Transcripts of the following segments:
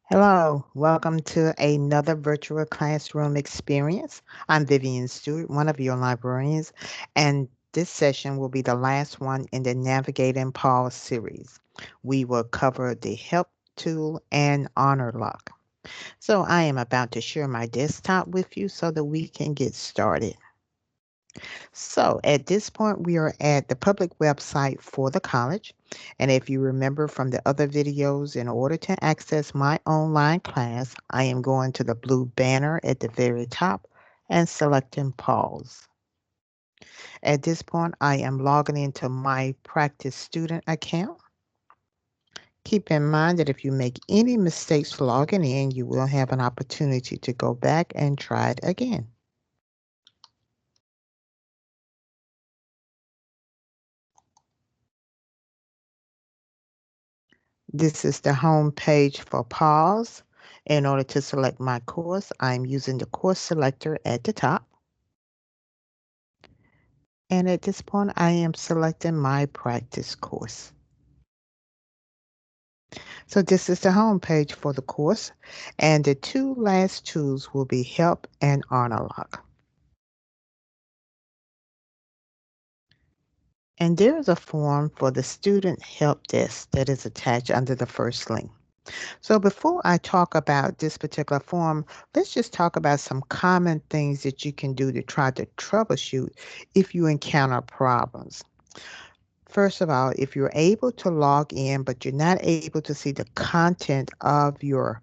Hello, welcome to another virtual classroom experience. I'm Vivian Stewart, one of your librarians, and this session will be the last one in the Navigating PAWS series. We will cover the Help tool and Honorlock. So I am about to share my desktop with you so that we can get started. So at this point, we are at the public website for the college. And if you remember from the other videos, in order to access my online class, I am going to the blue banner at the very top and selecting pause. At this point, I am logging into my practice student account. Keep in mind that if you make any mistakes logging in, you will have an opportunity to go back and try it again. This is the home page for PAWS. In order to select my course, I'm using the course selector at the top. And at this point, I am selecting my practice course. So this is the home page for the course. And the two last tools will be Help and Honorlock. And there is a form for the student help desk that is attached under the first link. So before I talk about this particular form, let's just talk about some common things that you can do to try to troubleshoot if you encounter problems. First of all, if you're able to log in, but you're not able to see the content of your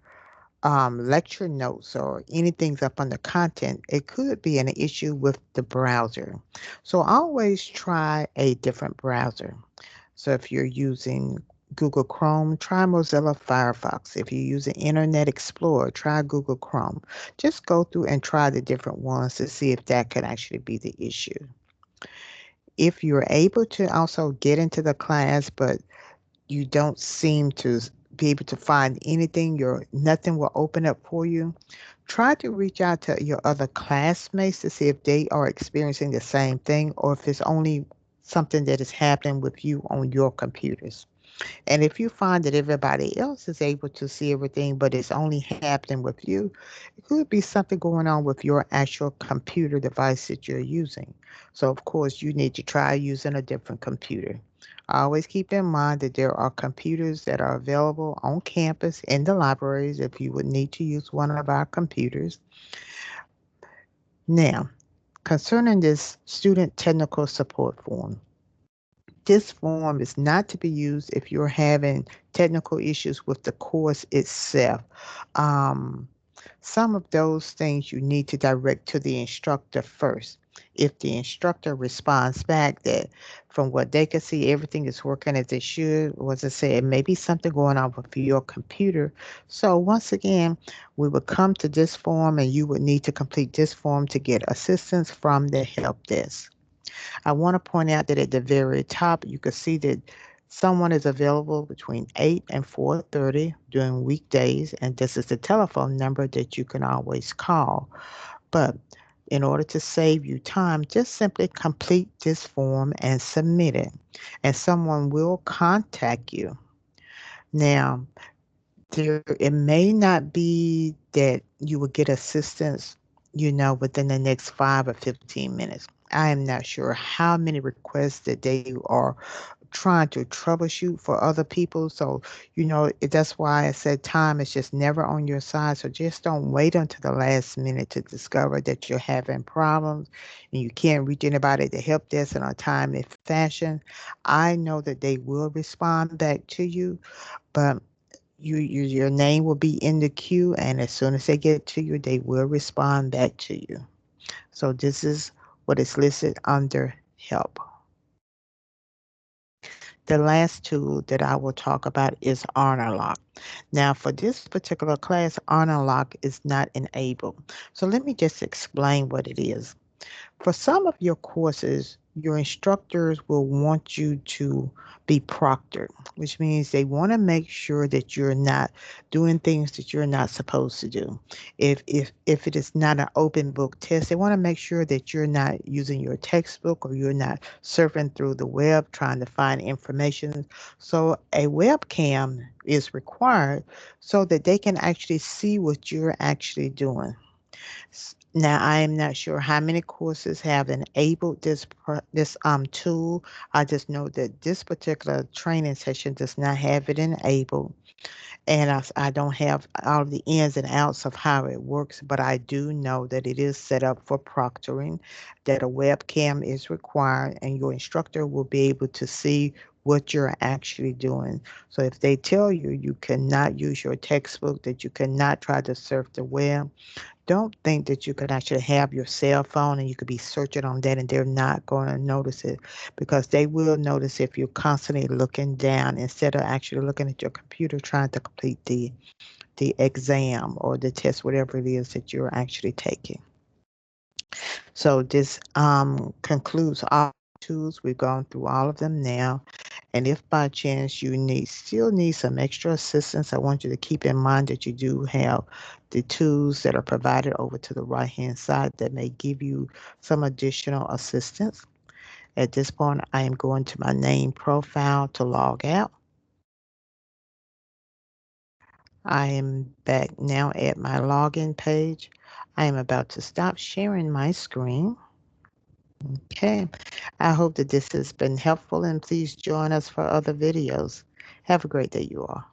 lecture notes or anything's up under content, it could be an issue with the browser. So always try a different browser. So if you're using Google Chrome, try Mozilla Firefox. If you're using Internet Explorer, try Google Chrome. Just go through and try the different ones to see if that could actually be the issue. If you're able to also get into the class, but you don't seem to be able to find anything, nothing will open up for you, try to reach out to your other classmates to see if they are experiencing the same thing or if it's only something that is happening with you on your computers. And if you find that everybody else is able to see everything, but it's only happening with you, it could be something going on with your actual computer device that you're using. So, of course, you need to try using a different computer. Always keep in mind that there are computers that are available on campus in the libraries if you would need to use one of our computers. Now, concerning this student technical support form, this form is not to be used if you're having technical issues with the course itself. Um, some of those things you need to direct to the instructor first. If the instructor responds back that from what they can see, everything is working as it should, or as I said, it may be something going on with your computer. So once again, we would come to this form and you would need to complete this form to get assistance from the help desk. I want to point out that at the very top, you can see that someone is available between 8 and 4:30 during weekdays, and this is the telephone number that you can always call. But in order to save you time, just simply complete this form and submit it, and someone will contact you. Now, it may not be that you will get assistance, within the next 5 or 15 minutes. I am not sure how many requests that they are trying to troubleshoot for other people. So, that's why I said time is just never on your side. So just don't wait until the last minute to discover that you're having problems and you can't reach anybody to help desk in a timely fashion. I know that they will respond back to you, but your name will be in the queue, and as soon as they get to you, they will respond back to you. So this is what is listed under help. The last tool that I will talk about is Honorlock. Now, for this particular class, Honorlock is not enabled. So let me just explain what it is. For some of your courses, your instructors will want you to be proctored, which means they want to make sure that you're not doing things that you're not supposed to do. If it is not an open book test, they want to make sure that you're not using your textbook or you're not surfing through the web trying to find information. So a webcam is required so that they can actually see what you're actually doing. Now, I am not sure how many courses have enabled this tool. I just know that this particular training session does not have it enabled, and I don't have all the ins and outs of how it works, but I do know that it is set up for proctoring, that a webcam is required, and your instructor will be able to see what you're actually doing. So if they tell you you cannot use your textbook, that you cannot try to surf the web, don't think that you could actually have your cell phone and you could be searching on that and they're not going to notice it, because they will notice if you're constantly looking down instead of actually looking at your computer trying to complete the exam or the test, whatever it is that you're actually taking. So this concludes all tools. We've gone through all of them now. And if by chance you still need some extra assistance, I want you to keep in mind that you do have the tools that are provided over to the right-hand side that may give you some additional assistance. At this point, I am going to my name profile to log out. I am back now at my login page. I am about to stop sharing my screen. Okay. I hope that this has been helpful, and please join us for other videos. Have a great day, you all.